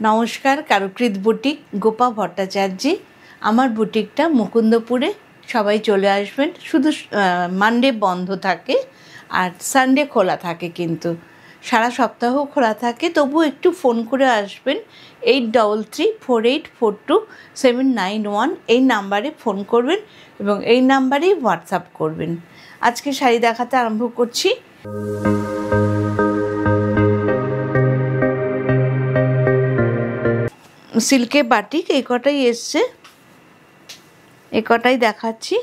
নমস্কার, কারুকৃত বুটিক গোপা ভট্টাচার্যি। আমার বুটিকটা মুকুন্দপুরে। সবাই চলে আসবেন। শুধু মানডে বন্ধ থাকে আর সানডে খোলা থাকে, কিন্তু সারা সপ্তাহ খোলা থাকে। তবু একটু ফোন করে আসবেন। 8334842791 এই নাম্বারে ফোন করবেন এবং এই নাম্বারেই হোয়াটসঅ্যাপ করবেন। আজকে শাড়ি দেখাতে আরম্ভ করছি। সিল্কে বাটিক এই কটাই এসছে, এই কটাই দেখাচ্ছি।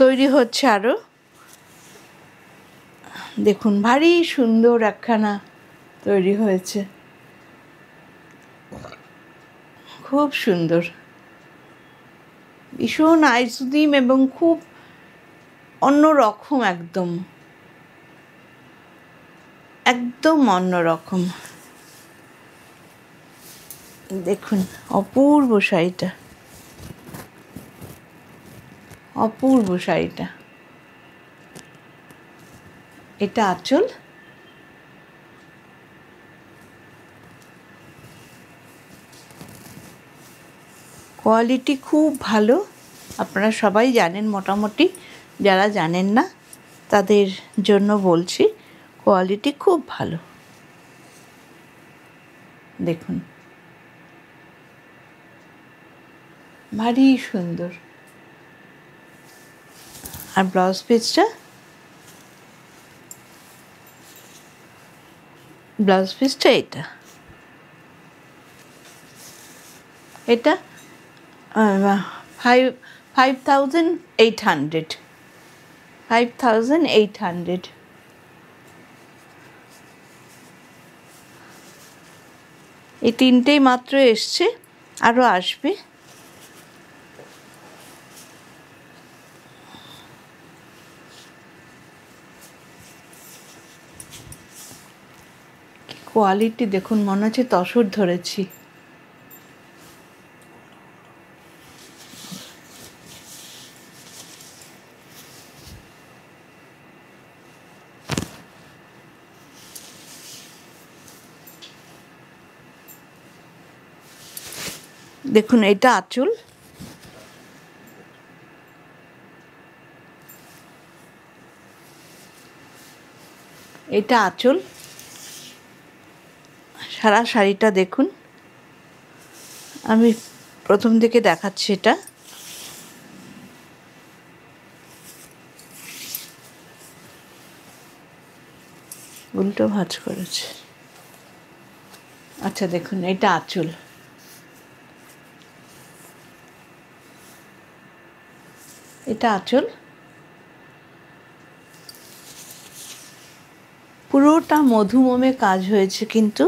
তৈরি হচ্ছে আরও। দেখুন, ভারী সুন্দর একখানা তৈরি হয়েছে, খুব সুন্দর, ভীষণ আইসুদিম এবং খুব অন্যরকম, একদম একদম অন্যরকম। দেখুন, অপূর্ব শাড়িটা, অপূর্ব শাড়িটা। এটা আঁচল, কোয়ালিটি খুব ভালো। আপনারা সবাই জানেন মোটামুটি, যারা জানেন না তাদের জন্য বলছি, কোয়ালিটি খুব ভালো। দেখুন, ভারী সুন্দর। আর ব্লাউজ পিসটা, এটা 5800 এই তিনটেই মাত্র এসছে, আরও আসবে। কোয়ালিটি দেখুন, মনে হচ্ছে তসর ধরেছি। দেখুন, এটা আঁচল, এটা আঁচল। সারা শাড়িটা দেখুন, আমি প্রথম থেকে দেখাচ্ছি। এটা উল্টো ভাঁজ করেছে। আচ্ছা, দেখুন, এটা আঁচল, এটা আঁচল। পুরোটা মধুমোমে কাজ হয়েছে, কিন্তু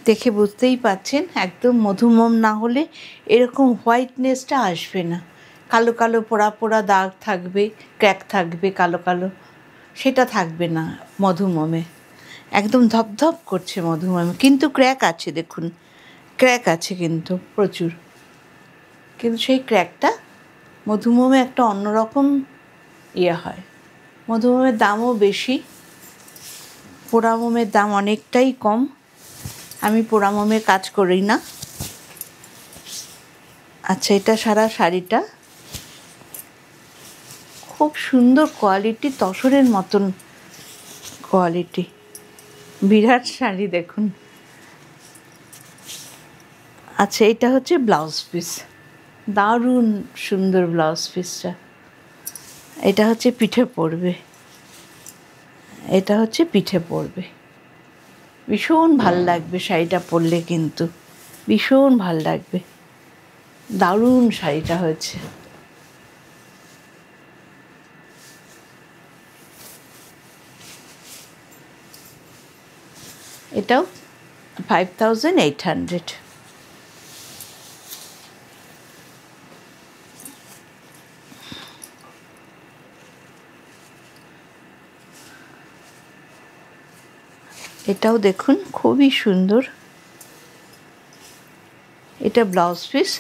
দেখে বুঝতেই পাচ্ছেন একদম মধুমোম না হলে এরকম হোয়াইটনেসটা আসবে না। কালো কালো পোড়া পোড়া দাগ থাকবে, ক্র্যাক থাকবে, কালো কালো, সেটা থাকবে না মধুমোমে। একদম ধপধপ করছে মধুমোমে, কিন্তু ক্র্যাক আছে। দেখুন, ক্র্যাক আছে কিন্তু প্রচুর, কিন্তু সেই ক্র্যাকটা মধুমোমে একটা অন্যরকম হয়। মধুমোমের দামও বেশি, পোড়া মোমের দাম অনেকটাই কম। আমি পোড়া মোমের কাজ করি না। আচ্ছা, এটা সারা শাড়িটা খুব সুন্দর কোয়ালিটি, তসরের মতন কোয়ালিটি, বিরাট শাড়ি। দেখুন, আচ্ছা, এটা হচ্ছে ব্লাউজ পিস, দারুণ সুন্দর ব্লাউজ পিসটা। এটা হচ্ছে পিঠে পরবে, এটা হচ্ছে পিঠে পরবে। ভীষণ ভাল লাগবে শাড়িটা পরলে, কিন্তু ভীষণ ভাল লাগবে। দারুণ শাড়িটা হয়েছে। এটাও 5800। এটাও দেখুন, খুবই সুন্দর। এটা ব্লাউজ পিস,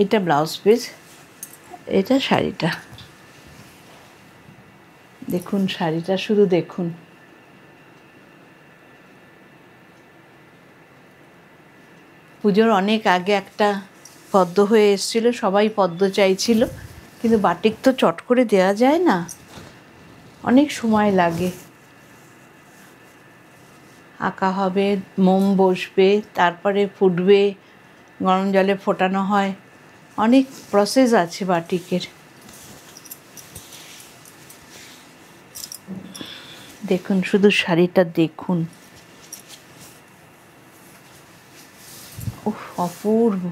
এটা ব্লাউজ পিস, এটা শাড়িটা। দেখুন শাড়িটা, শুধু দেখুন। পুজোর অনেক আগে একটা পদ্ম হয়ে এসেছিল, সবাই পদ্ম চাইছিল, কিন্তু বাটিক তো চট করে দেওয়া যায় না, অনেক সময় লাগে। আঁকা হবে, মোম বসবে, তারপরে ফুটবে, গরম জলে ফোটানো হয়, অনেক প্রসেস আছে বাটিকের। দেখুন শুধু শাড়িটা দেখুন, উফ অপূর্ব।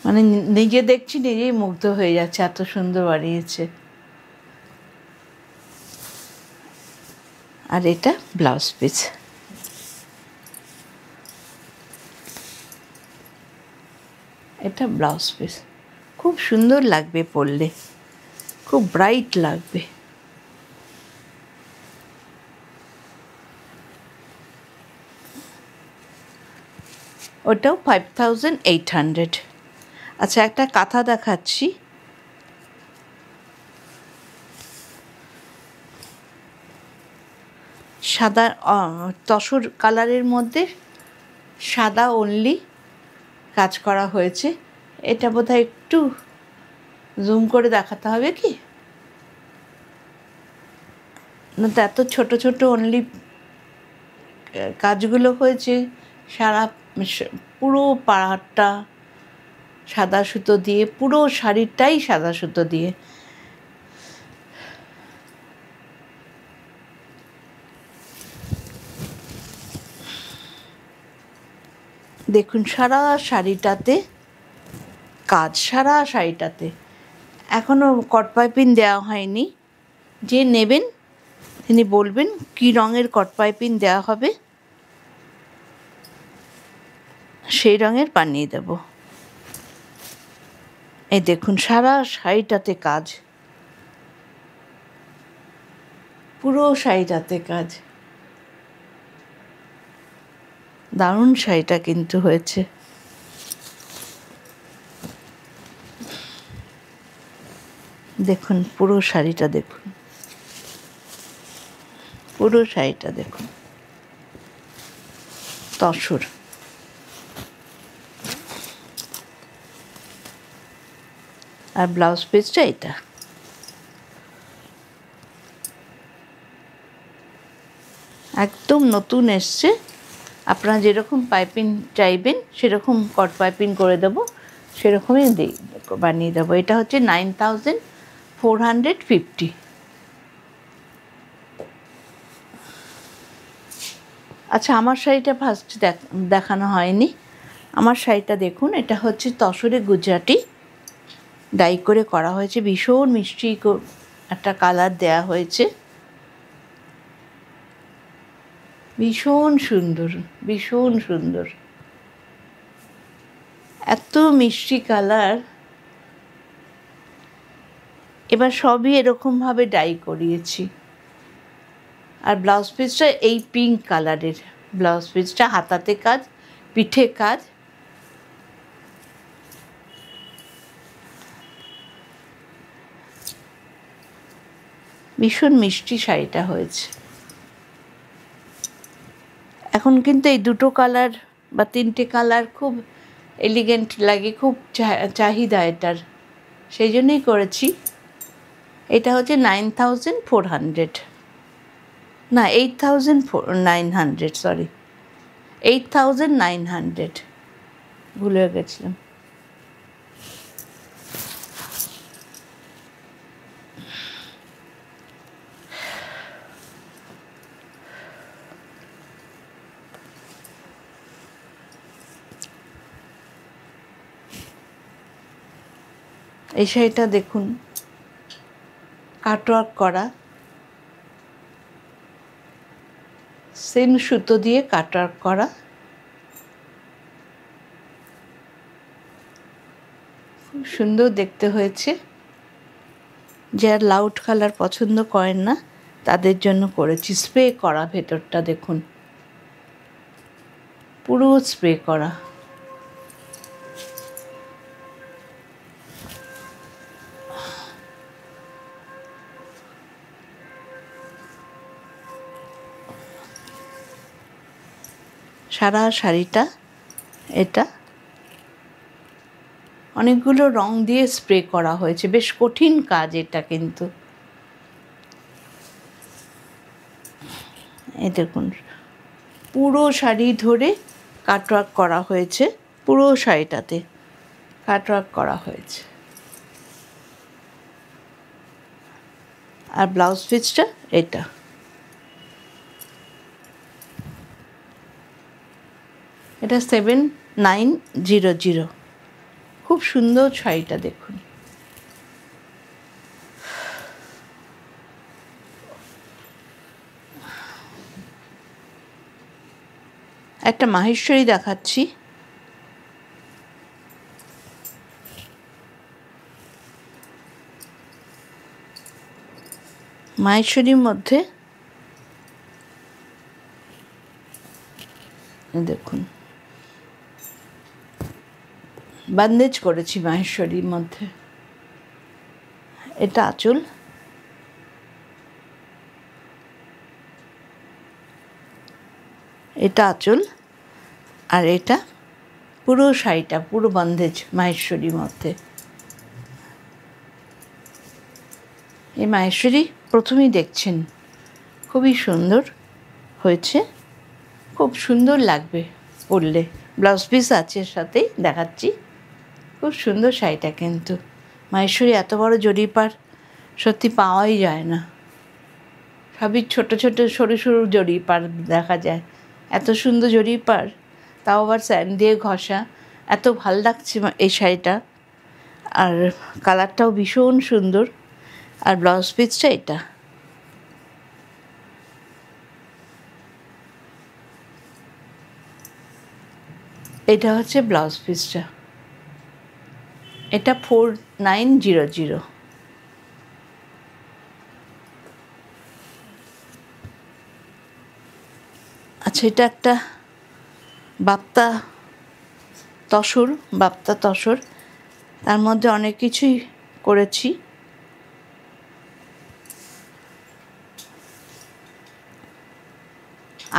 মানে নিজে দেখছি নিজেই মুগ্ধ হয়ে যাচ্ছে, এত সুন্দর বানিয়েছে। আর এটা ব্লাউজ পিস। এটা ব্লাউজ পিস, খুব সুন্দর লাগবে পরলে, খুব ব্রাইট লাগবে। ওটাও 5800। আচ্ছা, একটা কাঁথা দেখাচ্ছি। সাদা তসর কালারের মধ্যে সাদা অনলি কাজ করা হয়েছে। এটা বোধহয় একটু জুম করে দেখাতে হবে কি, না তো এত ছোট ছোট অনলি কাজগুলো হয়েছে। সারা পুরো পাড়টা সাদা সুতো দিয়ে, পুরো শাড়িটাই সাদা সুতো দিয়ে। দেখুন সারা শাড়িটাতে কাজ, সারা শাড়িটাতে। এখনও কট পাইপিং দেওয়া হয়নি। যে নেবেন তিনি বলবেন কী রঙের কট পাইপিং দেওয়া হবে, সেই রঙের বানিয়ে দেব। এই দেখুন সারা শাড়িটাতে কাজ, পুরো শাড়িটাতে কাজ। দারুণ শাড়িটা কিন্তু হয়েছে। দেখুন পুরো শাড়িটা দেখুন, পুরো শাড়িটা দেখুন, তসর। আর ব্লাউজ পিসটা এটা। একদম নতুন এসছে। আপনারা যেরকম পাইপিং চাইবেন সেরকম কট পাইপিং করে দেবো, সেরকমই বানিয়ে দেবো। এটা হচ্ছে 9450। আচ্ছা, আমার শাড়িটা ফার্স্ট দেখানো হয়নি। আমার শাড়িটা দেখুন, এটা হচ্ছে তসরে গুজরাটি ডাই করে করা হয়েছে, ভীষণ মিষ্টি একটা কালার দেয়া হয়েছে, ভীষণ সুন্দর, ভীষণ সুন্দর, এত মিষ্টি কালার। এবার সবই এরকমভাবে ডাই করিয়েছি। আর ব্লাউজ পিসটা এই পিঙ্ক কালারের ব্লাউজ পিসটা, হাতাতে কাজ, পিঠে কাজ। ভীষণ মিষ্টি শাড়িটা হয়েছে। এখন কিন্তু এই দুটো কালার বা তিনটে কালার খুব এলিগেন্ট লাগে, খুব চাহিদা এটার, সেই জন্যই করেছি। এটা হচ্ছে 9400, না 8900, সরি 8900, ভুলে গেছিলাম। এই শাড়িটা দেখুন, কাটওয়ার্ক করা, সেম সুতো দিয়ে কাটওয়ার্ক করা, খুব সুন্দর দেখতে হয়েছে। যারা লাউড কালার পছন্দ করেন না তাদের জন্য করেছি। স্প্রে করা ভেতরটা দেখুন, পুরো স্প্রে করা। সারা শাড়িটা এটা অনেকগুলো রং দিয়ে স্প্রে করা হয়েছে, বেশ কঠিন কাজ এটা কিন্তু। এই দেখুন পুরো শাড়ি ধরে কাটওয়ার্ক করা হয়েছে, পুরো শাড়িটাতে কাটওয়ার্ক করা হয়েছে। আর ব্লাউজ পিসটা এটা। এটা 7900। খুব সুন্দর শাড়িটা দেখুন। একটা মাহেশ্বরী দেখাচ্ছি। মাহেশ্বরীর মধ্যে দেখুন বান্দেজ করেছি মাহেশ্বরীর মধ্যে। এটা আঁচল, এটা আঁচল, আর এটা পুরো শাড়িটা পুরো বান্দেজ মাহেশ্বরীর মধ্যে। এই মাহেশ্বরী প্রথমেই দেখছেন, খুবই সুন্দর হয়েছে, খুব সুন্দর লাগবে পরলে। ব্লাউজ পিস আছে সাথেই দেখাচ্ছি। খুব সুন্দর শাড়িটা কিন্তু। মাহেশ্বরী এত বড় জরিপার সত্যি পাওয়াই যায় না, সবই ছোট ছোট সরু সরু জরিপার দেখা যায়। এত সুন্দর জরিপার, তাও আবার স্যান্ড দিয়ে ঘষা। এত ভাল লাগছে এই শাড়িটা, আর কালারটাও ভীষণ সুন্দর। আর ব্লাউজ পিসটা এটা। এটা হচ্ছে ব্লাউজ পিসটা। এটা 4900। আচ্ছা, এটা একটা বাপ্তা তসর, তার মধ্যে অনেক কিছুই করেছি।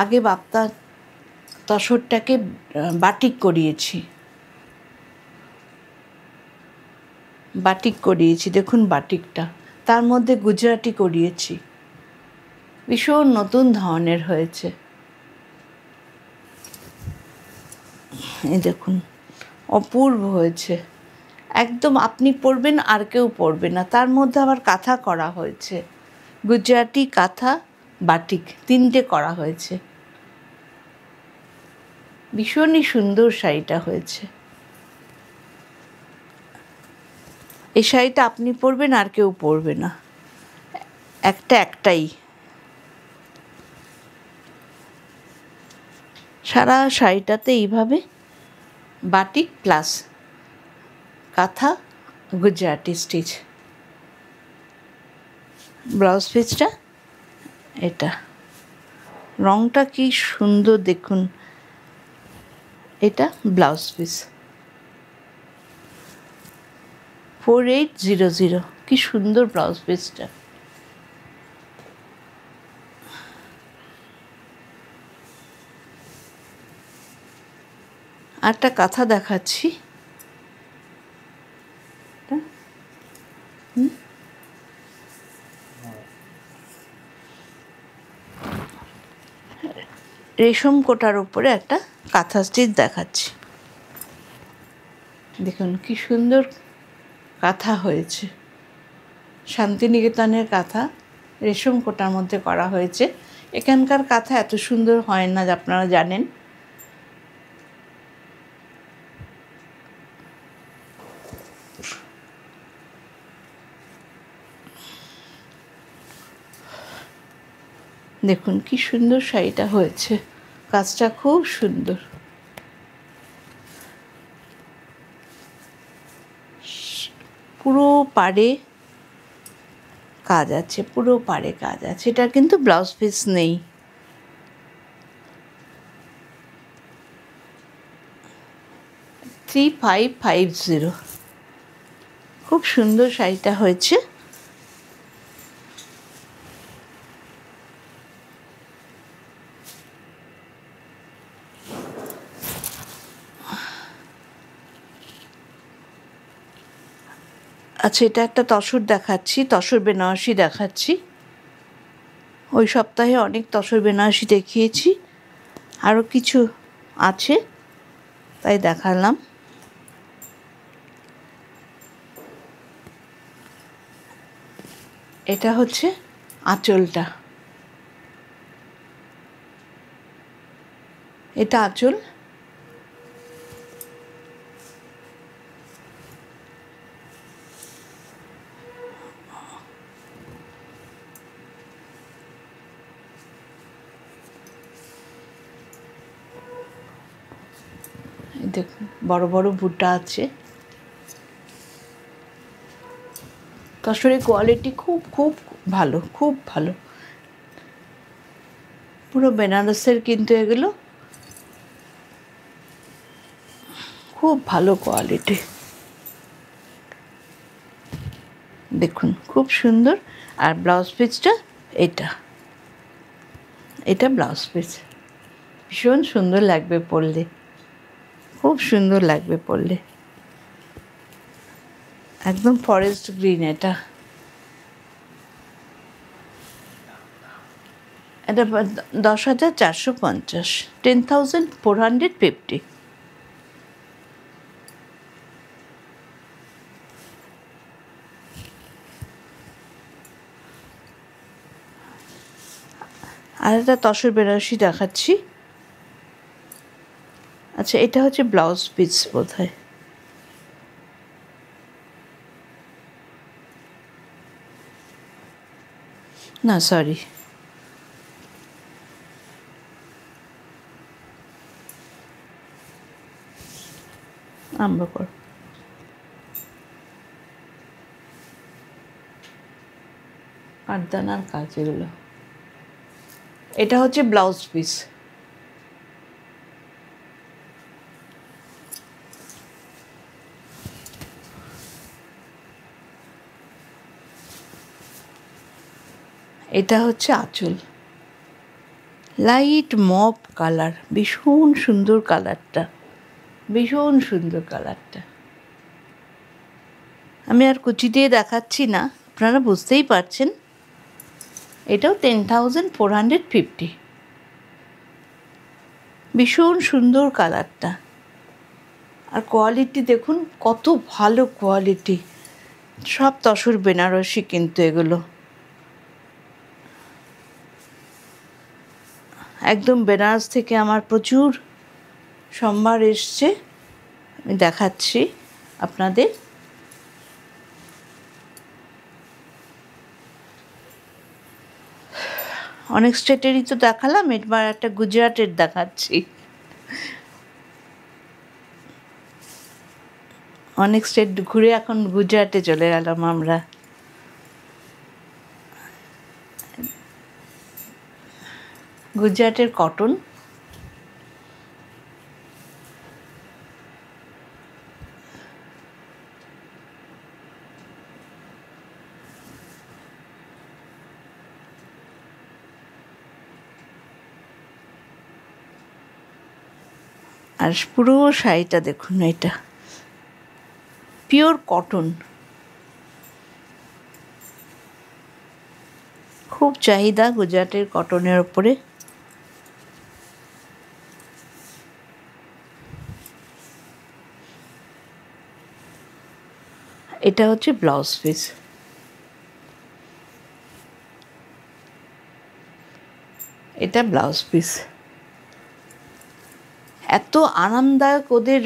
আগে বাপ্তা তসরটাকে বাটিক করিয়েছি, দেখুন বাটিকটা। তার মধ্যে গুজরাটি করিয়েছি, ভীষণ নতুন ধরনের হয়েছে। এই দেখুন অপূর্ব হয়েছে একদম। আপনি পরবেন আর কেউ পরবে না। তার মধ্যে আবার কাঁথা করা হয়েছে, গুজরাটি, কাঁথা, বাটিক তিনটে করা হয়েছে। ভীষণই সুন্দর শাড়িটা হয়েছে। এই শাড়িটা আপনি পরবেন আর কেউ পরবে না, একটাই। সারা শাড়িটাতে এইভাবে বাটিক প্লাস কাঁথা গুজরাটি স্টিচ। ব্লাউজ পিসটা এটা। রংটা কি সুন্দর দেখুন। এটা ব্লাউজ পিস 4800। কি সুন্দর ব্লাউজ পিসটা। একটা কাঁথা দেখাচ্ছি। রেশম কোটার উপরে একটা কাঁথা স্টিচ দেখাচ্ছি। দেখুন কি সুন্দর কাঁথা হয়েছে। শান্তিনিকেতনের কাঁথা রেশম কোটার মধ্যে করা হয়েছে। এখানকার কাঁথা এত সুন্দর হয় না, আপনারা জানেন। দেখুন কি সুন্দর শাড়িটা হয়েছে, কাজটা খুব সুন্দর। পুরো পাড়ে কাজ আছে, পুরো পাড়ে কাজ আছে। এটা কিন্তু ব্লাউজ পিস নেই। থ্রি 3550। খুব সুন্দর শাড়িটা হয়েছে। আচ্ছা, এটা একটা তসর দেখাচ্ছি, তসর বেনারসি দেখাচ্ছি। ওই সপ্তাহে অনেক তসর বেনারসি দেখিয়েছি, আরও কিছু আছে তাই দেখালাম। এটা হচ্ছে আঁচলটা, এটা আঁচল। দেখুন বড় বড় বুটা আছে। তসরের কোয়ালিটি খুব খুব ভালো, খুব ভালো, পুরো বেনারসের কিন্তু এগুলো খুব ভালো কোয়ালিটি। দেখুন খুব সুন্দর। আর ব্লাউজ পিসটা এটা, এটা ব্লাউজ পিস, ভীষণ সুন্দর লাগবে পরলে, খুব সুন্দর লাগবে পরলে। একদম ফরেস্ট গ্রিন এটা। এটা 10,450, 10,450। আর একটা তসর বেনারসি দেখাচ্ছি। আচ্ছা, এটা হচ্ছে ব্লাউজ পিস বোধ হয়, না সরি, আরম্ভ কর। আটদানার কাজ এগুলো। এটা হচ্ছে ব্লাউজ পিস। এটা হচ্ছে আঁচল, লাইট মপ কালার, ভীষণ সুন্দর কালারটা, ভীষণ সুন্দর কালারটা। আমি আর কুচি দিয়ে দেখাচ্ছি না, আপনারা বুঝতেই পারছেন। এটাও 10,450, ভীষণ সুন্দর কালারটা। আর কোয়ালিটি দেখুন কত ভালো কোয়ালিটি, সব তসর বেনারসি কিন্তু এগুলো একদম বেনারস থেকে আমার প্রচুর সম্ভার এসছে, আমি দেখাচ্ছি আপনাদের। অনেক স্টেটেরই তো দেখালাম, এবার একটা গুজরাটের দেখাচ্ছি। অনেক স্টেট ঘুরে এখন গুজরাটে চলে গেলাম আমরা। গুজরাটের কটন, আর পুরো শাড়িটা দেখুন, এটা পিওর কটন, খুব চাহিদা গুজরাটের কটনের ওপরে। এটা হচ্ছে ব্লাউজ পিস, এটা ব্লাউজ পিস। এত আরামদায়ক ওদের,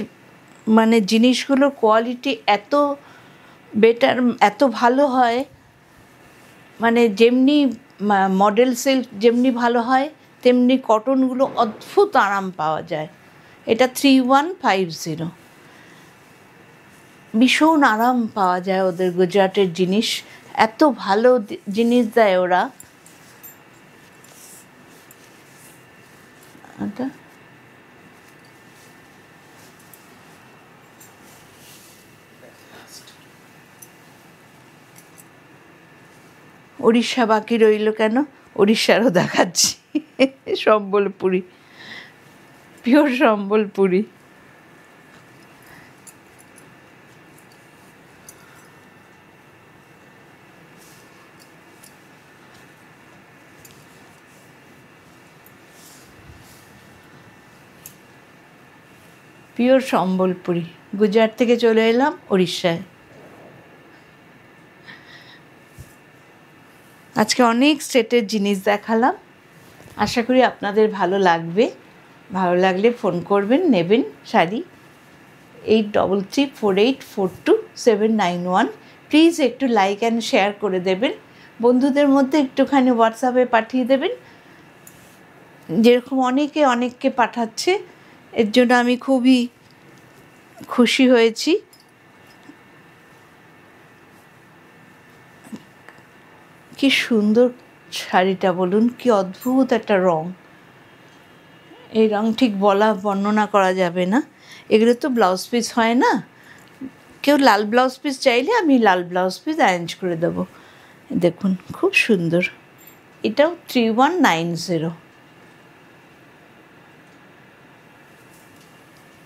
মানে জিনিসগুলোর কোয়ালিটি এত বেটার, এত ভালো হয়, মানে যেমনি মডেল সিল্ক যেমনি ভালো হয়, তেমনি কটনগুলো অদ্ভুত আরাম পাওয়া যায়। এটা 3150, ভীষণ আরাম পাওয়া যায় ওদের গুজরাটের জিনিস, এত ভালো জিনিস দেয় ওরা। এটা উড়িষ্যা বাকি রইল কেন, উড়িষ্যারও দেখাচ্ছি। সম্বলপুরি, পিওর সম্বলপুরি। পিওর সম্বলপুরি। গুজরাট থেকে চলে এলাম উড়িষ্যায়। আজকে অনেক স্টেটের জিনিস দেখালাম, আশা করি আপনাদের ভালো লাগবে। ভালো লাগলে ফোন করবেন, নেবেন শাড়ি। 8334842791। প্লিজ একটু লাইক অ্যান্ড শেয়ার করে দেবেন, বন্ধুদের মধ্যে একটুখানি হোয়াটসঅ্যাপে পাঠিয়ে দেবেন। যেরকম অনেককে পাঠাচ্ছে, এর জন্য আমি খুবই খুশি হয়েছি। কি সুন্দর শাড়িটা বলুন, কি অদ্ভুত একটা রং। এই রং ঠিক বর্ণনা করা যাবে না। এগুলো তো ব্লাউজ পিস হয় না। কেউ লাল ব্লাউজ পিস চাইলে আমি লাল ব্লাউজ পিস অ্যারেঞ্জ করে দেবো। দেখুন খুব সুন্দর। এটাও 3190।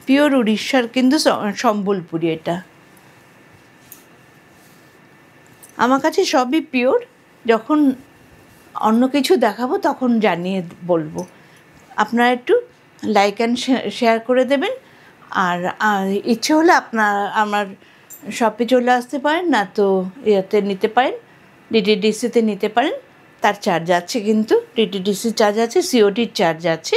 পিওর উড়িষ্যার কিন্তু সম্বলপুরি। এটা আমার কাছে সবই পিওর। যখন অন্য কিছু দেখাবো তখন জানিয়ে বলবো। আপনারা একটু লাইক অ্যান্ড শেয়ার করে দেবেন। আর ইচ্ছে হলে আমার শপে চলে আসতে পারেন, না তো ইয়েতে নিতে পারেন, ডিটিডিসিতে নিতে পারেন। তার চার্জ আছে, কিন্তু ডিটিডিসির চার্জ আছে, সিওডির চার্জ আছে।